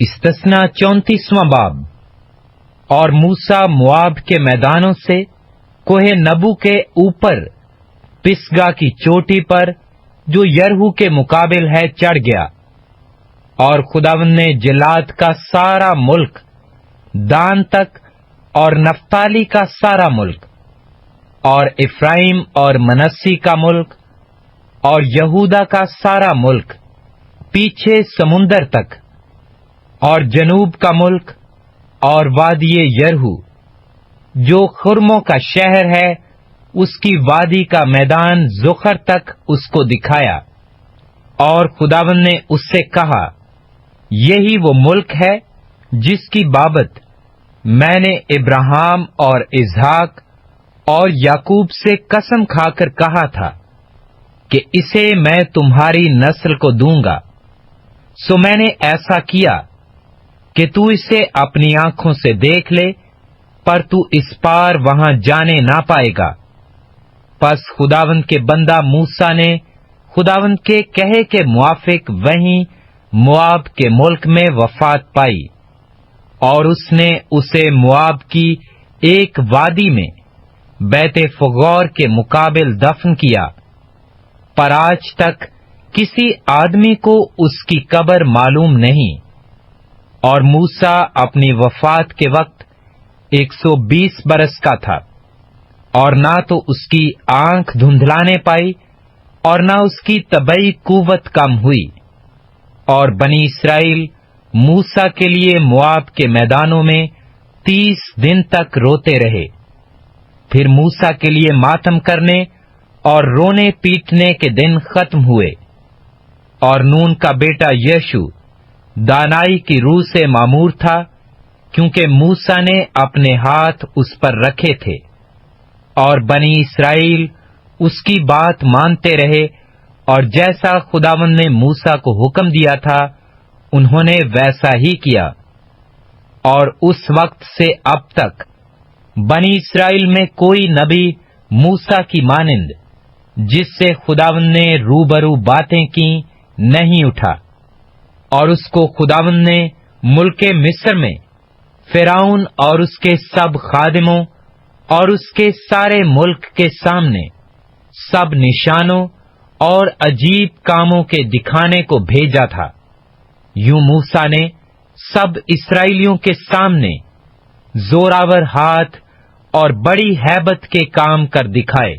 استثنا 34واں باب۔ اور موسیٰ مواب کے میدانوں سے کوہ نبو کے اوپر پسگا کی چوٹی پر جو یرہو کے مقابل ہے چڑھ گیا، اور خداوند نے جلاد کا سارا ملک، دان تک اور نفتالی کا سارا ملک، اور افرائیم اور منسی کا ملک، اور یہودا کا سارا ملک پیچھے سمندر تک، اور جنوب کا ملک، اور وادی یرہو جو خرموں کا شہر ہے، اس کی وادی کا میدان زخر تک اس کو دکھایا۔ اور خداوند نے اس سے کہا، یہی وہ ملک ہے جس کی بابت میں نے ابراہیم اور اسحاق اور یعقوب سے قسم کھا کر کہا تھا کہ اسے میں تمہاری نسل کو دوں گا۔ سو میں نے ایسا کیا کہ تو اسے اپنی آنکھوں سے دیکھ لے، پر تو اس پار وہاں جانے نہ پائے گا۔ پس خداوند کے بندہ موسیٰ نے خداوند کے کہے کے موافق وہیں مواب کے ملک میں وفات پائی، اور اس نے اسے مواب کی ایک وادی میں بیت فغور کے مقابل دفن کیا، پر آج تک کسی آدمی کو اس کی قبر معلوم نہیں۔ اور موسیٰ اپنی وفات کے وقت 120 برس کا تھا، اور نہ تو اس کی آنکھ دھندلانے پائی اور نہ اس کی طبعی قوت کم ہوئی۔ اور بنی اسرائیل موسیٰ کے لیے مواب کے میدانوں میں 30 دن تک روتے رہے۔ پھر موسیٰ کے لیے ماتم کرنے اور رونے پیٹنے کے دن ختم ہوئے۔ اور نون کا بیٹا یشو دانائی کی روح سے معمور تھا، کیونکہ موسیٰ نے اپنے ہاتھ اس پر رکھے تھے، اور بنی اسرائیل اس کی بات مانتے رہے، اور جیسا خداوند نے موسیٰ کو حکم دیا تھا انہوں نے ویسا ہی کیا۔ اور اس وقت سے اب تک بنی اسرائیل میں کوئی نبی موسیٰ کی مانند جس سے خداوند نے روبرو باتیں کی نہیں اٹھا۔ اور اس کو خداوند نے ملک مصر میں فرعون اور اس کے سب خادموں اور اس کے سارے ملک کے سامنے سب نشانوں اور عجیب کاموں کے دکھانے کو بھیجا تھا۔ یوں موسیٰ نے سب اسرائیلیوں کے سامنے زوراور ہاتھ اور بڑی ہیبت کے کام کر دکھائے۔